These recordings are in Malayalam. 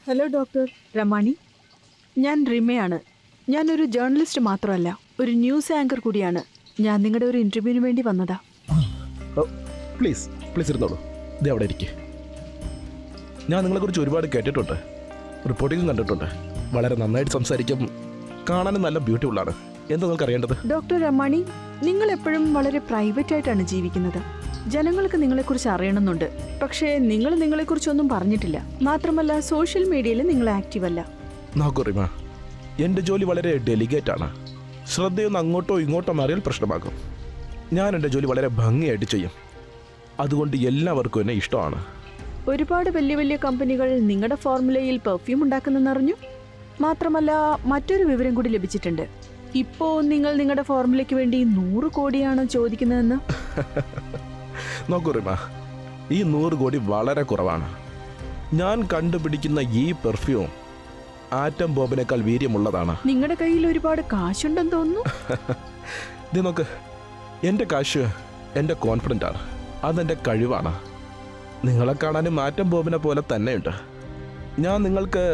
ഹലോ ഡോക്ടർ രമാണി, ഞാൻ റിമയാണ്. ഞാനൊരു ജേർണലിസ്റ്റ് മാത്രമല്ല, ഒരു ന്യൂസ് ആങ്കർ കൂടിയാണ്. ഞാൻ നിങ്ങളുടെ ഒരു ഇന്റർവ്യൂവിന് വേണ്ടി വന്നതാ. പ്ലീസ് പ്ലീസ് ഇരുന്നോളൂ. ഇത് അവിടെ ഇരിക്കേ. ഞാൻ നിങ്ങളെക്കുറിച്ച് ഒരുപാട് കേട്ടിട്ടുണ്ട്, റിപ്പോർട്ടിങ്ങും കണ്ടിട്ടുണ്ട്. വളരെ നന്നായിട്ട് സംസാരിക്കും, കാണാനും നല്ല ബ്യൂട്ടിഫുള്ളാണ്. എന്താ നിങ്ങൾക്ക് അറിയേണ്ടത്? ഡോക്ടർ രമാണി, നിങ്ങൾ എപ്പോഴും വളരെ പ്രൈവറ്റ് ആയിട്ടാണ് ജീവിക്കുന്നത്. ജനങ്ങൾക്ക് നിങ്ങളെക്കുറിച്ച് അറിയണമെന്നുണ്ട്, പക്ഷേ നിങ്ങൾ നിങ്ങളെക്കുറിച്ചൊന്നും പറഞ്ഞിട്ടില്ല. മാത്രമല്ല സോഷ്യൽ മീഡിയയിൽ നിങ്ങൾ ആക്റ്റീവ് അല്ല. നോക്കൂ റിമ, എൻ്റെ ജോലി വളരെ ഡെലിഗേറ്റ് ആണ്. ശ്രദ്ധയൊന്ന് അങ്ങോട്ടോ ഇങ്ങോട്ടോ മാറിയാൽ പ്രശ്നമാകും. ഞാൻ എൻ്റെ ജോലി വളരെ ഭംഗിയായിട്ട് ചെയ്യും, അതുകൊണ്ട് എല്ലാവർക്കും എന്നെ ഇഷ്ടമാണ്. ഒരുപാട് വലിയ വലിയ കമ്പനികൾ നിങ്ങളുടെ ഫോർമുലയിൽ പെർഫ്യൂം ഉണ്ടാക്കുന്നെന്നറിഞ്ഞു. മാത്രമല്ല മറ്റൊരു വിവരം കൂടി ലഭിച്ചിട്ടുണ്ട്. ഇപ്പോൾ നിങ്ങൾ നിങ്ങളുടെ ഫോർമുലയ്ക്ക് വേണ്ടി 100 കോടിയാണ് ചോദിക്കുന്നതെന്ന്. നോക്കൂ റിമ, ഈ 100 കോടി വളരെ കുറവാണ്. ഞാൻ കണ്ടുപിടിക്കുന്ന ഈ പെർഫ്യൂം ആറ്റം ബോംബിനേക്കാൾ വീര്യമുള്ളതാണ്. നിങ്ങളുടെ കയ്യിൽ ഒരുപാട് കാശുണ്ടെന്ന് തോന്നുന്നു. ഇത് നോക്ക്, എൻ്റെ കാശ് എൻ്റെ കോൺഫിഡൻ്റ് ആണ്, അതെൻ്റെ കഴിവാണ്. നിങ്ങളെ കാണാനും ആറ്റം ബോംബിനെ പോലെ തന്നെയുണ്ട്. ഞാൻ നിങ്ങൾക്ക്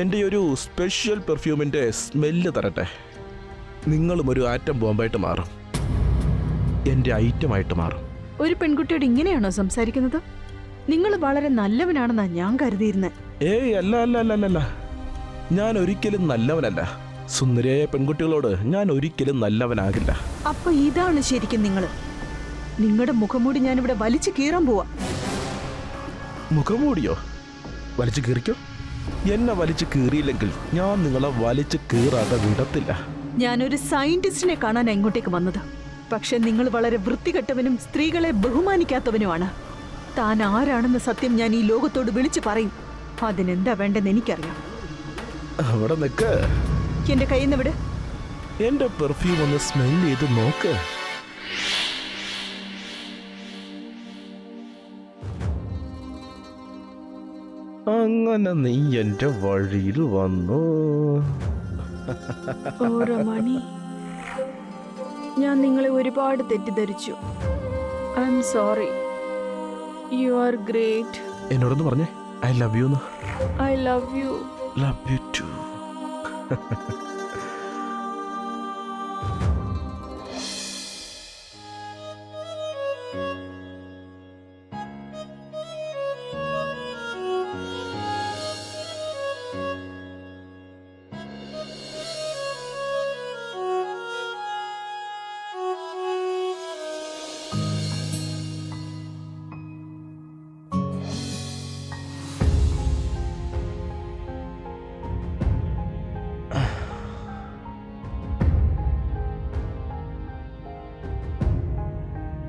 എൻ്റെ ഒരു സ്പെഷ്യൽ പെർഫ്യൂമിൻ്റെ സ്മെല്ല് തരട്ടെ. നിങ്ങളും ഒരു ആറ്റം ബോംബായിട്ട് മാറും, എൻ്റെ ഐറ്റമായിട്ട് മാറും. ഒരു പെൺകുട്ടിയോട് ഇങ്ങനെയാണോ സംസാരിക്കുന്നത്? നിങ്ങൾ വളരെ നല്ലവനാണെന്നാണ് ഞാൻ കരുതിയിരുന്നത്. ഏയ് അല്ല അല്ല അല്ല അല്ല, ഞാൻ ഒരിക്കലും നല്ലവനല്ല. സുന്ദരിയായ പെൺകുട്ടികളോട് ഞാൻ ഒരിക്കലും നല്ലവനാകില്ല. അപ്പൊ ഇതാണ് ശരിക്കും നിങ്ങളുടെ മുഖംമൂടി ഞാനിവിടെ വലിച്ചു കീറാൻ പോവാ. മുഖംമൂടിയോ? വലിച്ചു കീറിക്കോ. എന്നെ വലിച്ചു കീറിയില്ലെങ്കിൽ ഞാൻ നിങ്ങളെ വലിച്ചു കീറാതെ വിടത്തില്ല. ഞാനൊരു സയന്റിസ്റ്റിനെ കാണാൻ എങ്ങോട്ടേക്ക് വന്നത്, പക്ഷെ നിങ്ങൾ വളരെ വൃത്തികെട്ടവനും സ്ത്രീകളെ ബഹുമാനിക്കാത്തവനുമാണ്. താൻ ആരാണെന്ന സത്യം ഞാൻ ഈ ലോകത്തോട് വിളിച്ചു പറയും. അതിനെന്താ വേണ്ടെന്ന് എനിക്കറിയാം. അവിടെ നിൽക്ക്. എന്റെ കയ്യിൽ നിന്ന് വിട്. എന്റെ പെർഫ്യൂം ഒന്ന് സ്മെൽ ചെയ്ത് നോക്ക്. അങ്ങനെ നീ എന്റെ വഴിയിൽ വന്നു. ഓ രമണി, ഞാൻ നിങ്ങളെ ഒരുപാട് തെറ്റിദ്ധരിച്ചു. I am sorry. You are great. എന്നോടൊന്ന് പറഞ്ഞേ, I love you. I love you. Love you too.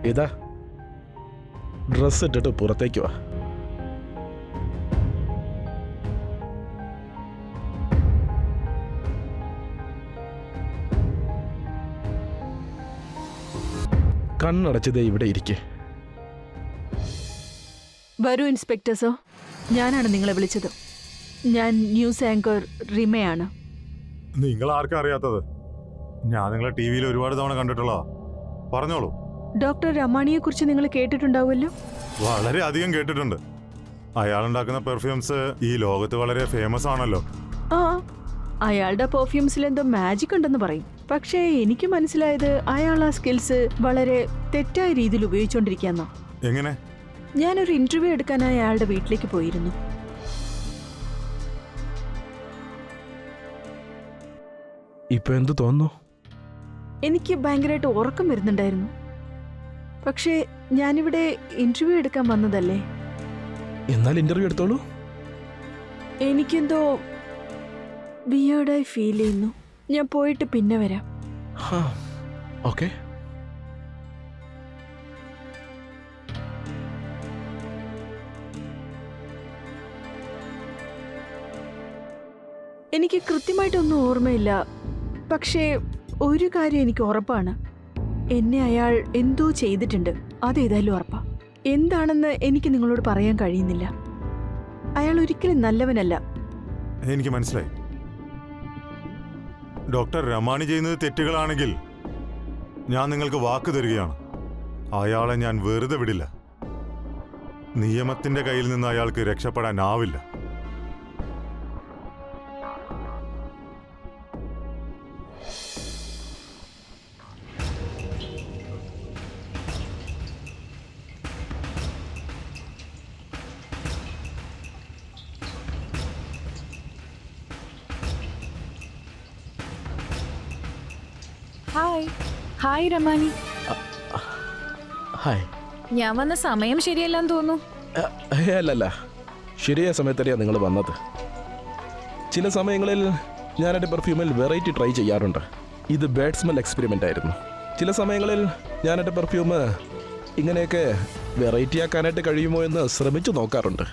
ഇതാ ഡ്രസ് ഇട്ടിട്ട് പുറത്തേക്ക് വാ. കണ്ണടച്ചതേ ഇവിടെ ഇരിക്കേ. വരൂ ഇൻസ്പെക്ടർ സർ, ഞാനാണ് നിങ്ങളെ വിളിച്ചത്. ഞാൻ ന്യൂസ് ആങ്കർ റിമയാണ്. നിങ്ങൾ ആർക്കാ അറിയാത്തത്? ഞാൻ നിങ്ങളെ ടി-വിയിൽ ഒരുപാട് തവണ കണ്ടിട്ടുള്ള. പറഞ്ഞോളൂ. ഡോക്ടർ രമാണിയെ കുറിച്ച് നിങ്ങൾ കേട്ടിട്ടുണ്ടാവുമല്ലോ. വളരെ അധികം കേട്ടിട്ടുണ്ട്. അയാളുണ്ടാക്കുന്ന പെർഫ്യൂംസ് ഈ ലോകത്ത് വളരെ ഫേമസ് ആണല്ലോ. ആ, അയാളുടെ പെർഫ്യൂംസിൽ എന്തോ മാജിക് ഉണ്ടെന്ന് പറയും. പക്ഷേ എനിക്ക് മനസ്സിലായത് അയാൾ ആ സ്കിൽസ് വളരെ തെറ്റായ രീതിയിൽ ഉപയോഗിച്ചുകൊണ്ടിരിക്കുകയെന്നാ. എങ്ങനെ? ഞാനൊരു ഇന്റർവ്യൂ എടുക്കാനായി അയാളുടെ വീട്ടിലേക്ക് പോയിരുന്നു. ഇപ്പൊ എന്ത് തോന്നുന്നു? എനിക്ക് ഭയങ്കരമായിട്ട് ഉറക്കം വരുന്നുണ്ടായിരുന്നു. പക്ഷേ ഞാനിവിടെ ഇന്റർവ്യൂ എടുക്കാൻ വന്നതല്ലേ. എന്നാൽ ഇന്റർവ്യൂ എടുത്തോളൂ. എനിക്കെന്തോ വിയേർഡായി ഫീൽ ചെയ്യുന്നു. ഞാൻ പോയിട്ട് പിന്നെ വരാം. ഓക്കെ. എനിക്ക് കൃത്യമായിട്ടൊന്നും ഓർമ്മയില്ല, പക്ഷേ ഒരു കാര്യം എനിക്ക് ഉറപ്പാണ്. എന്നെ അയാൾ എന്തോ ചെയ്തിട്ടുണ്ട്. അതേതായാലും ഉറപ്പാ. എന്താണെന്ന് എനിക്ക് നിങ്ങളോട് പറയാൻ കഴിയുന്നില്ല. അയാൾ ഒരിക്കലും നല്ലവനല്ല. എനിക്ക് മനസ്സിലായി. ഡോക്ടർ രമാണി ചെയ്യുന്നത് തെറ്റുകളാണെങ്കിൽ ഞാൻ നിങ്ങൾക്ക് വാക്ക് തരികയാണ്, അയാളെ ഞാൻ വെറുതെ വിടില്ല. നിയമത്തിന്റെ കയ്യിൽ നിന്ന് അയാൾക്ക് രക്ഷപ്പെടാനാവില്ല. Hi hi Ramani. ഹായ്. ഞാൻ വന്ന സമയം ശരിയല്ലാന്ന് തോന്നുന്നു. അല്ലല്ല, ശരിയായ സമയത്തറിയാണ് നിങ്ങൾ വന്നത്. ചില സമയങ്ങളിൽ ഞാൻ എൻ്റെ പെർഫ്യൂമിൽ വെറൈറ്റി ട്രൈ ചെയ്യാറുണ്ട്. ഇത് ബാഡ് സ്മെൽ എക്സ്പെരിമെൻ്റ് ആയിരുന്നു. ചില സമയങ്ങളിൽ ഞാൻ എൻ്റെ പെർഫ്യൂം ഇങ്ങനെയൊക്കെ വെറൈറ്റി ആക്കാനായിട്ട് കഴിയുമോ എന്ന് ശ്രമിച്ചു നോക്കാറുണ്ട്.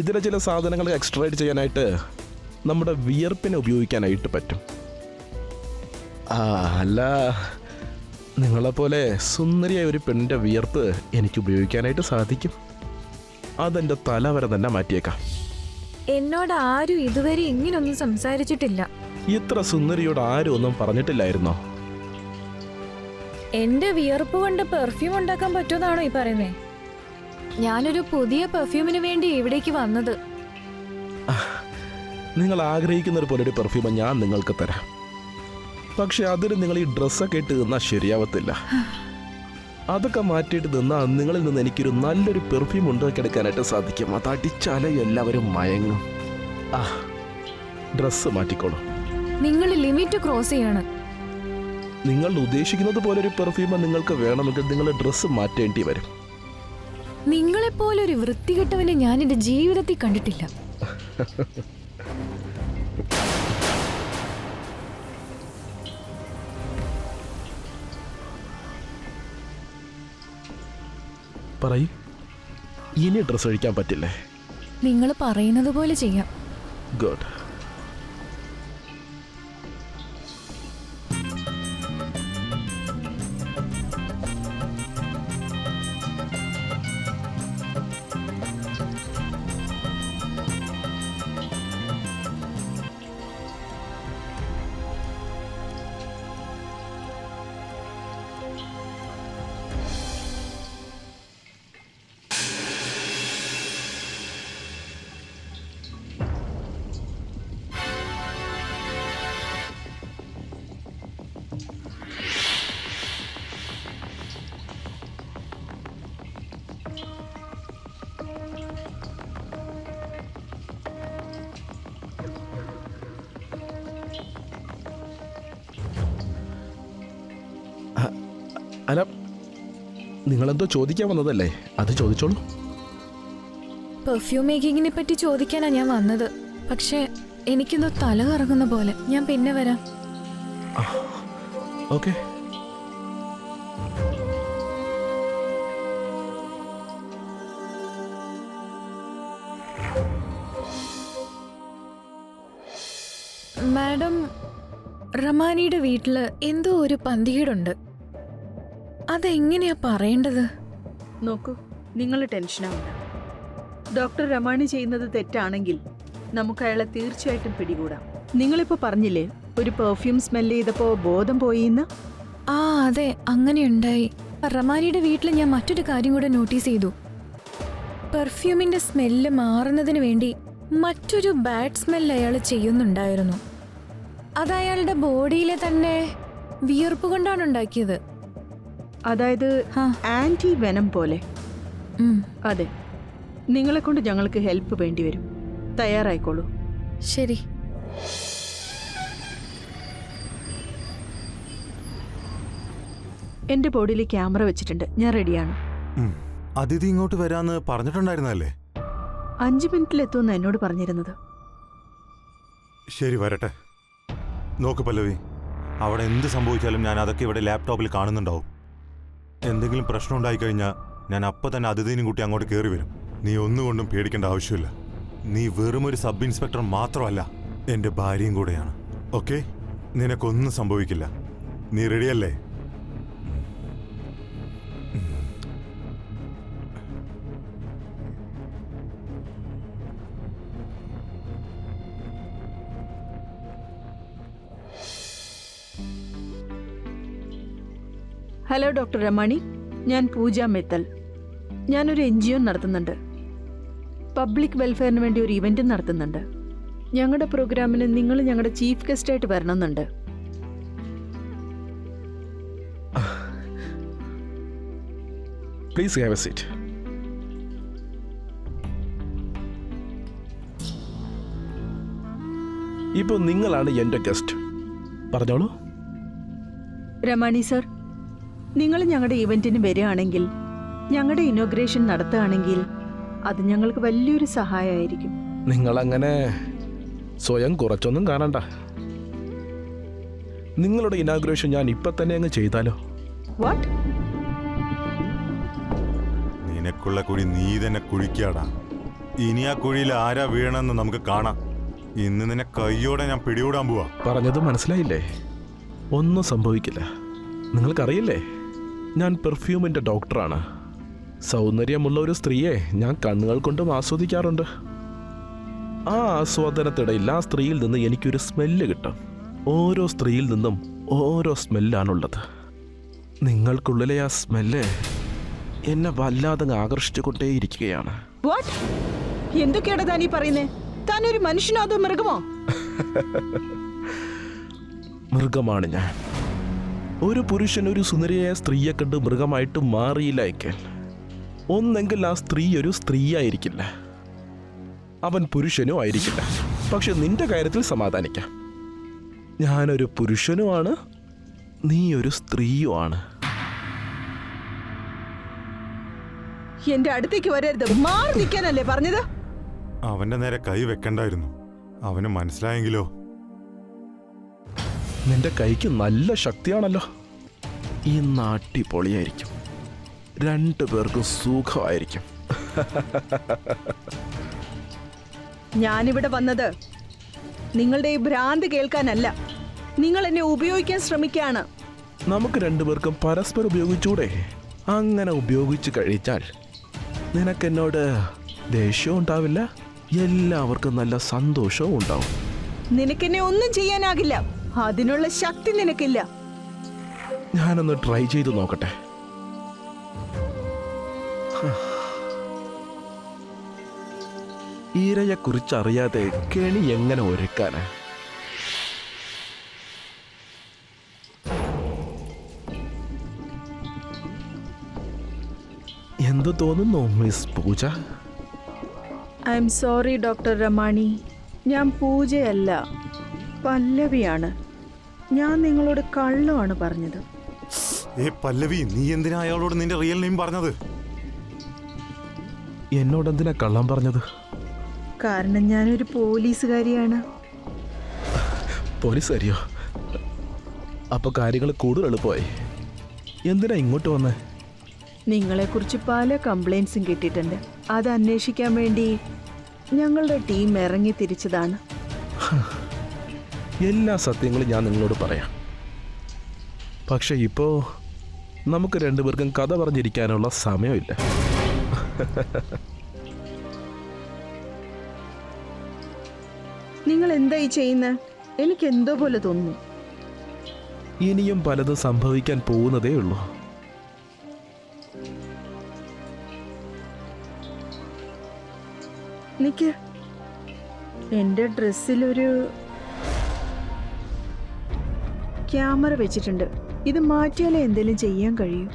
ഇതിലെ ചില സാധനങ്ങൾ എക്സ്ട്രാക്ട് ചെയ്യാനായിട്ട് നമ്മുടെ വിയർപ്പിനെ ഉപയോഗിക്കാനായിട്ട് പറ്റും. അല്ല, നിങ്ങളെപ്പോലെ സുന്ദരിയായ ഒരു പെണ്ണിൻ്റെ വിയർപ്പ് എനിക്ക് ഉപയോഗിക്കാനായിട്ട് സാധിക്കും. അതെൻ്റെ തല വരെ തന്നെ മാറ്റിയേക്കാം. എന്നോട് ആരും ഇതുവരെ ഇങ്ങനൊന്നും സംസാരിച്ചിട്ടില്ല. ഇത്ര സുന്ദരിയോട് ആരും ഒന്നും പറഞ്ഞിട്ടില്ലായിരുന്നോ? എന്റെ വിയർപ്പ് കൊണ്ട് പെർഫ്യൂം ഉണ്ടാക്കാൻ പറ്റുമെന്നാണോ ഈ പറയുന്നേ? ഞാനൊരു പുതിയ പെർഫ്യൂമിന് വേണ്ടി ഇവിടേക്ക് വന്നത്. നിങ്ങൾ ആഗ്രഹിക്കുന്ന പോലെ ഒരു പെർഫ്യൂം ഞാൻ നിങ്ങൾക്ക് തരാം. പക്ഷെ അതിന് നിങ്ങൾ ഈ ഡ്രസ്സൊക്കെ ഇട്ട് നിന്നാൽ ശരിയാവത്തില്ല. അതൊക്കെ മാറ്റിയിട്ട് നിന്നാൽ നിങ്ങളിൽ നിന്ന് എനിക്കൊരു നല്ലൊരു പെർഫ്യൂം ഉണ്ടാക്കിയെടുക്കാനായിട്ട് സാധിക്കും. അത് അടിച്ചാലേ എല്ലാവരും മയങ്ങും. ഡ്രസ്സ് മാറ്റിക്കോളൂ. നിങ്ങൾ ലിമിറ്റ് ക്രോസ് ചെയ്യാണ്. നിങ്ങൾ ഉദ്ദേശിക്കുന്നത് പോലെ ഒരു പെർഫ്യൂം നിങ്ങൾക്ക് വേണമെങ്കിൽ നിങ്ങൾ ഡ്രസ്സ് മാറ്റേണ്ടി വരും. നിങ്ങളെപ്പോലൊരു വൃത്തികെട്ടവനെ ഞാൻ എന്റെ ജീവിതത്തിൽ കണ്ടിട്ടില്ല. പറയൂ, ഇനി ഡ്രസ്സ് അഴിക്കാൻ പറ്റില്ലേ? നിങ്ങൾ പറയുന്നത് പോലെ ചെയ്യാം. ഗുഡ്. അല്ല, നിങ്ങളെന്തോ ചോദിക്കാൻ വന്നതല്ലേ? അത് ചോദിച്ചോളൂ. പെർഫ്യൂം മേക്കിങ്ങിനെ പറ്റി ചോദിക്കാനാ ഞാൻ വന്നത്. പക്ഷേ എനിക്കെന്തോ തല കറങ്ങുന്ന പോലെ. ഞാൻ പിന്നെ വരാം. ഓക്കെ. മാഡം, റമാനിയുടെ വീട്ടില് എന്തോ ഒരു പന്തികേടുണ്ട്. അതെങ്ങനെയാ പറയേണ്ടത്? നോക്കൂ, നിങ്ങൾ ടെൻഷനാവണ്ട. ഡോക്ടർ രമാണി ചെയ്യുന്നത് തെറ്റാണെങ്കിൽ നമുക്ക് അയാളെ തീർച്ചയായിട്ടും പിടികൂടാം. നിങ്ങളിപ്പോൾ പറഞ്ഞില്ലേ ഒരു പെർഫ്യൂം സ്മെല്ല് ചെയ്തപ്പോൾ ബോധം പോയിന്ന്? അതെ, അങ്ങനെയുണ്ടായി. റമാനിയുടെ വീട്ടിൽ ഞാൻ മറ്റൊരു കാര്യം കൂടെ നോട്ടീസ് ചെയ്തു. പെർഫ്യൂമിന്റെ സ്മെല്ല് മാറുന്നതിന് വേണ്ടി മറ്റൊരു ബാഡ് സ്മെല്ല് അയാൾ ചെയ്യുന്നുണ്ടായിരുന്നു. അത് അയാളുടെ ബോഡിയിലെ തന്നെ വിയർപ്പ് കൊണ്ടാണ് ഉണ്ടാക്കിയത്. അതായത് ആന്റി വെനം പോലെ. അതെ, നിങ്ങളെ കൊണ്ട് ഞങ്ങൾക്ക് ഹെൽപ്പ് വേണ്ടി വരും. തയ്യാറായിക്കോളൂ. ശരി. എന്റെ ബോഡിയിൽ ക്യാമറ വെച്ചിട്ടുണ്ട്. ഞാൻ റെഡിയാണ്. അതിഥി ഇങ്ങോട്ട് വരാന്ന് പറഞ്ഞിട്ടുണ്ടായിരുന്നല്ലേ? 5 മിനിറ്റിലെത്തുമെന്ന് എന്നോട് പറഞ്ഞിരുന്നത്. ശരി, വരട്ടെ. നോക്ക് പല്ലവി, അവിടെ എന്ത് സംഭവിച്ചാലും ഞാൻ അതൊക്കെ ഇവിടെ ലാപ്ടോപ്പിൽ കാണുന്നുണ്ടാവും. എന്തെങ്കിലും പ്രശ്നം ഉണ്ടായിക്കഴിഞ്ഞാൽ ഞാൻ അപ്പം തന്നെ അതിഥിനും കൂട്ടി അങ്ങോട്ട് കയറി വരും. നീ ഒന്നുകൊണ്ടും പേടിക്കേണ്ട ആവശ്യമില്ല. നീ വെറും ഒരു സബ് ഇൻസ്പെക്ടർ മാത്രമല്ല, എൻ്റെ ഭാര്യയും കൂടെയാണ്. ഓക്കെ? നിനക്കൊന്നും സംഭവിക്കില്ല. നീ റെഡിയല്ലേ? ഹലോ ഡോക്ടർ രമാണി, ഞാൻ പൂജ മിത്തൽ. ഞാനൊരു NGO നടത്തുന്നുണ്ട്. പബ്ലിക് വെൽഫെയറിന് വേണ്ടി ഒരു ഇവന്റ് നടത്തുന്നുണ്ട്. ഞങ്ങളുടെ പ്രോഗ്രാമിന് നിങ്ങൾ ഞങ്ങളുടെ ചീഫ് ഗസ്റ്റായിട്ട് വരണമെന്നുണ്ട്. Please have a seat. ഇപ്പോൾ നിങ്ങളാണ് എൻ്റെ ഗസ്റ്റ്. പറഞ്ഞോളൂ. രമാണി സർ, നിങ്ങൾ ഞങ്ങളുടെ ഇവന്റിന് വരികയാണെങ്കിൽ, ഞങ്ങളുടെ ഇനോഗ്രേഷൻ നടത്തുകയാണെങ്കിൽ അത് ഞങ്ങൾക്ക് വലിയൊരു സഹായമായിരിക്കും. നിങ്ങളങ്ങനെ സ്വയം കുറച്ചൊന്നും കാണണ്ട. നിങ്ങളുടെ ഇനാഗ്രേഷൻ ഞാൻ ഇപ്പൊ തന്നെ അങ്ങ് ചെയ്താലോ? വാട്ട്? നിനക്കുള്ള കുഴി നീ തന്നെ കുഴിക്കാടാ. ഇനി ആ കുഴിയിൽ ആരാ വീണെന്ന് നമുക്ക് കാണാം. ഇന്ന് നിന്നെ കയ്യോടെ ഞാൻ പിടികൂടാൻ പോവാ. പറഞ്ഞത് മനസ്സിലായില്ലേ? ഒന്നും സംഭവിക്കില്ല. നിങ്ങൾക്കറിയില്ലേ, ഞാൻ പെർഫ്യൂമിന്റെ ഡോക്ടറാണ്. സൗന്ദര്യമുള്ള ഒരു സ്ത്രീയെ ഞാൻ കണ്ണുകൾ കൊണ്ടും ആസ്വദിക്കാറുണ്ട്. ആ ആസ്വാദനത്തിടയിൽ ആ സ്ത്രീയിൽ നിന്ന് എനിക്കൊരു സ്മെല്ല് കിട്ടും. ഓരോ സ്ത്രീയിൽ നിന്നും ഓരോ സ്മെല്ലാണുള്ളത്. നിങ്ങൾക്കുള്ളിലെ ആ സ്മെല്ല് എന്നെ വല്ലാതെ ആകർഷിച്ചുകൊണ്ടേയിരിക്കുകയാണ്. വാട്ട്? എന്തൊക്കെയാണ് താൻ ഈ പറയുന്നേ? താൻ ഒരു മനുഷ്യനോ അതോ മൃഗമോ? മൃഗമാണ് ഞാൻ. ഒരു പുരുഷൻ ഒരു സുന്ദരിയായ സ്ത്രീയെ കണ്ട് മൃഗമായിട്ട് മാറിയില്ല എങ്കിൽ, ഒന്നെങ്കിൽ ആ സ്ത്രീ ഒരു സ്ത്രീയായിരിക്കില്ല, അവൻ പുരുഷനും ആയിരിക്കില്ല. പക്ഷെ നിന്റെ കാര്യത്തിൽ സമാധാനിക്കാം. ഞാനൊരു പുരുഷനുമാണ്, നീ ഒരു സ്ത്രീയുമാണ്. എന്റെ അടുത്തേക്ക് വരരുത്. മാറി നിൽക്കാനല്ലേ പറഞ്ഞത്? അവന്റെ നേരെ കൈ വെക്കണ്ടായിരുന്നു. അവന് മനസ്സിലായെങ്കിലോ? നിന്റെ കൈക്ക് നല്ല ശക്തിയാണല്ലോ. ഈ നാട്ടി പൊളിയായിരിക്കും. രണ്ടുപേർക്കും സുഖമായിരിക്കും. ഞാനിവിടെ വന്നത് നിങ്ങളുടെ ഈ ഭ്രാന്ത് കേൾക്കാനല്ല. നിങ്ങൾ എന്നെ ഉപയോഗിക്കാൻ ശ്രമിക്കുകയാണ്. നമുക്ക് രണ്ടുപേർക്കും പരസ്പരം ഉപയോഗിച്ചൂടെ? അങ്ങനെ ഉപയോഗിച്ച് കഴിച്ചാൽ നിനക്കെന്നോട് ദേഷ്യവും ഉണ്ടാവില്ല, എല്ലാവർക്കും നല്ല സന്തോഷവും ഉണ്ടാവും. നിനക്കെന്നെ ഒന്നും ചെയ്യാനാകില്ല. അതിനുള്ള ശക്തി നിനക്കില്ല. ഞാനൊന്ന് ട്രൈ ചെയ്ത് നോക്കട്ടെ. ഈരയെക്കുറിച്ചറിയാതെ കെണി എങ്ങനെ ഒരുക്കാന്? എന്തു തോന്നുന്നു miss Pooja? I am sorry doctor Ramani. ഞാൻ പൂജയല്ല, പല്ലവിയാണ്. ഞാൻ നിങ്ങളോട് കള്ളമാണ് പറഞ്ഞത്. പല്ലവി, നീ എന്തിനാ അയാളോട് നിന്റെ റിയൽ നെയിം പറഞ്ഞത്? എന്നോടെന്തിനാ കള്ളം പറഞ്ഞത്? കാരണം ഞാനൊരു പോലീസുകാരിയാണ്. പോലീസുകാരിയോ? അപ്പൊ കാര്യങ്ങൾ കൂടുതൽ എളുപ്പമായി. എന്തിനാ ഇങ്ങോട്ട് വന്നേ? നിങ്ങളെക്കുറിച്ച് പല കംപ്ലൈൻസും കിട്ടിയിട്ടുണ്ട്. അത് അന്വേഷിക്കാൻ വേണ്ടി ഞങ്ങളുടെ ടീം ഇറങ്ങി തിരിച്ചതാണ്. എല്ലാ സത്യങ്ങളും ഞാൻ നിങ്ങളോട് പറയാം. പക്ഷെ ഇപ്പോ നമുക്ക് രണ്ടുപേർക്കും കഥ പറഞ്ഞിരിക്കാനുള്ള സമയമില്ല. നിങ്ങൾ എന്തായി ചെയ്യുന്നത്? എനിക്ക് എന്തോ പോലെ തോന്നുന്നു. ഇനിയും പലതും സംഭവിക്കാൻ പോകുന്നതേ ഉള്ളൂ. നിക്ക്, എന്റെ ഡ്രസ്സിലൊരു ക്യാമറ വെച്ചിട്ടുണ്ട്. ഇത് മാറ്റിയാലേ എന്തെങ്കിലും ചെയ്യാൻ കഴിയൂ.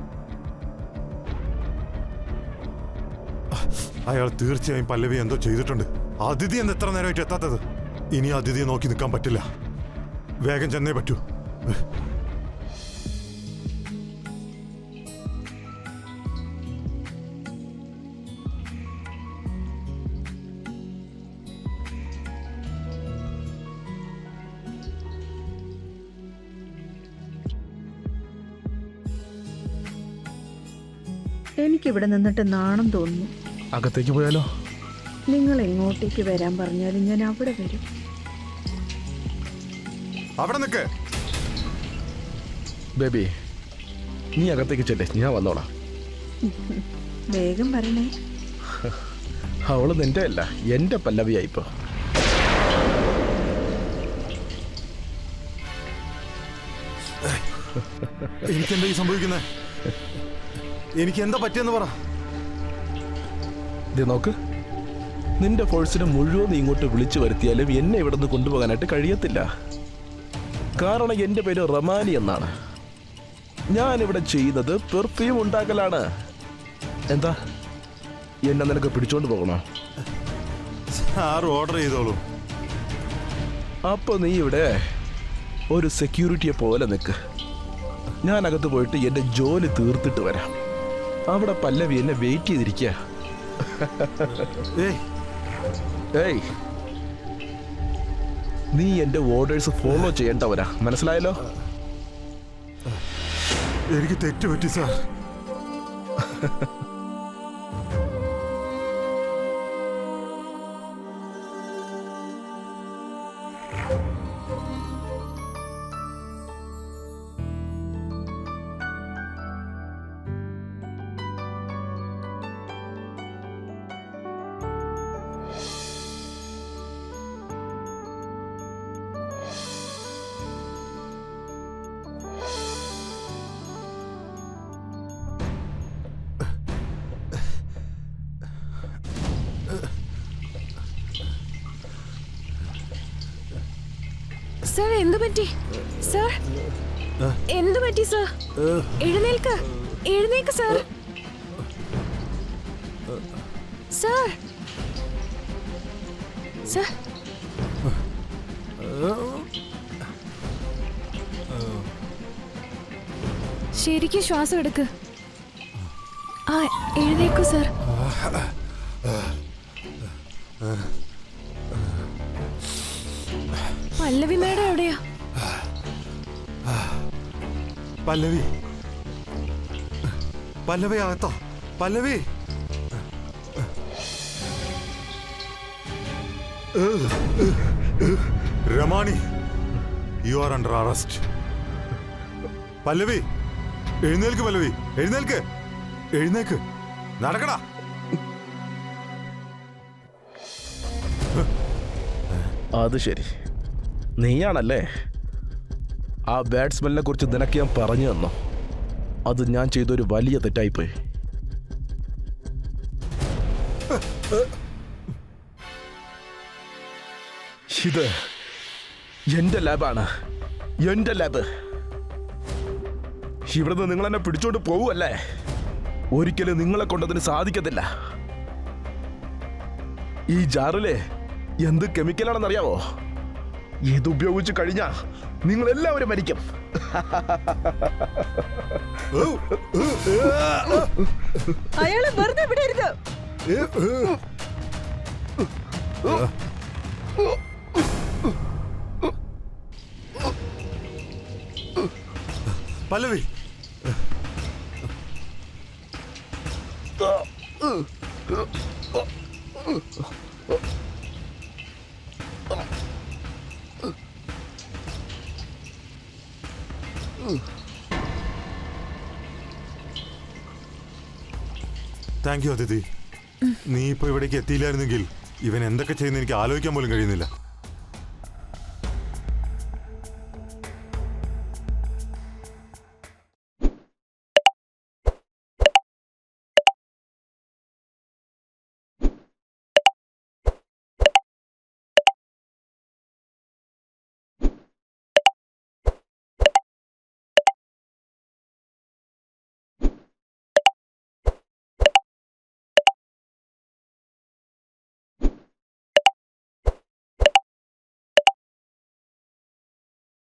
അയാൾ തീർച്ചയായും പല്ലവി എന്തോ ചെയ്തിട്ടുണ്ട്. അതിഥി എന്ന് എത്ര നേരമായിട്ട് എത്താത്തത്? ഇനി അതിഥിയെ നോക്കി നിൽക്കാൻ പറ്റില്ല. വേഗം ചെന്നേ പറ്റൂ. എനിക്കിവിടെ നിന്നിട്ട് നാണം തോന്നുന്നു. അകത്തേക്ക് പോയാലോ? നിങ്ങൾ എങ്ങോട്ടേക്ക് വരാൻ പറഞ്ഞാലും ഞാൻ അവിടെ വരും. അവിടെ നിൽക്ക്. ബേബി, നീ അകത്തേക്ക് ചെല്ലേ, ഞാൻ വന്നോളാം. വേഗം വരണേ. അവള് നിന്റെ അല്ല, എന്റെ പല്ലവിയായിപ്പോ. എനിക്കെന്താ ഈ സംഭവിക്കുന്നേ? എനിക്ക് എന്താ പറ്റിയെന്ന് പറ. ഇത് നോക്ക്, നിന്റെ ഫോഴ്സിനെ മുഴുവൻ നീ ഇങ്ങോട്ട് വിളിച്ചു വരുത്തിയാലും എന്നെ ഇവിടെ നിന്ന് കൊണ്ടുപോകാനായിട്ട് കഴിയത്തില്ല. കാരണം എന്റെ പേര് റമാനി എന്നാണ്. ഞാനിവിടെ ചെയ്യുന്നത് പെർഫ്യൂം ഉണ്ടാക്കലാണ്. എന്താ, എന്നെ നിനക്ക് പിടിച്ചോണ്ട് പോകണോ? സാർ ഓർഡർ ചെയ്തോളൂ. അപ്പൊ നീ ഇവിടെ ഒരു സെക്യൂരിറ്റിയെ പോലെ നിൽക്ക്. ഞാൻ അകത്ത് പോയിട്ട് എൻ്റെ ജോലി തീർത്തിട്ട് വരാം. അവിടെ പല്ലവി എന്നെ വെയിറ്റ് ചെയ്തിരിക്കുക. ഏയ് ഏയ്, നീ എൻ്റെ ഓർഡേഴ്സ് ഫോളോ ചെയ്യേണ്ടവരാ, മനസ്സിലായല്ലോ? എനിക്ക് തെറ്റുപറ്റി സാർ. സർ എന്തു പറ്റി? സർ എന്തു പറ്റി? സർ എഴുന്നേൽക്ക്, എഴുന്നേൽക്ക് സർ. സർ സർ ശരിക്കും ശ്വാസം എടുക്ക്. ആ എഴുന്നേക്കൂ സർ. പല്ലവി മേഡം എവിടെയാ? പല്ലവി, പല്ലവി അകത്തോ? Pallavi, Ramani, you are under arrest. Pallavi എഴുന്നേൽക്ക്, പല്ലവി എഴുന്നേൽക്ക്, എഴുന്നേക്ക്, നടക്കടാ. അത് ശരി, നീയാണല്ലേ? ആ ബാറ്റ്സ്മാനെ കുറിച്ച് നിനക്ക് ഞാൻ പറഞ്ഞു തന്നോ? അത് ഞാൻ ചെയ്തൊരു വലിയ തെറ്റായിപ്പോയി. ഇത് എന്റെ ലാബാണ്, എന്റെ ലാബ്. ഇവിടുന്ന് നിങ്ങൾ എന്നെ പിടിച്ചോണ്ട് പോവുമല്ലേ? ഒരിക്കലും നിങ്ങളെ കൊണ്ടതിന് സാധിക്കത്തില്ല. ഈ ജാറിലെ എന്ത് കെമിക്കലാണെന്നറിയാവോ? ഇത് ഉപയോഗിച്ച് കഴിഞ്ഞാ നിങ്ങൾ എല്ലാവരും മരിക്കും. അയാളെ വെറുതെ വിടരുത്. പല്ലവി, താങ്ക് യു അതിഥി. നീ ഇപ്പൊ ഇവിടേക്ക് എത്തിയില്ലായിരുന്നെങ്കിൽ ഇവൻ എന്തൊക്കെ ചെയ്യുന്ന എനിക്ക് ആലോചിക്കാൻ പോലും കഴിയുന്നില്ല.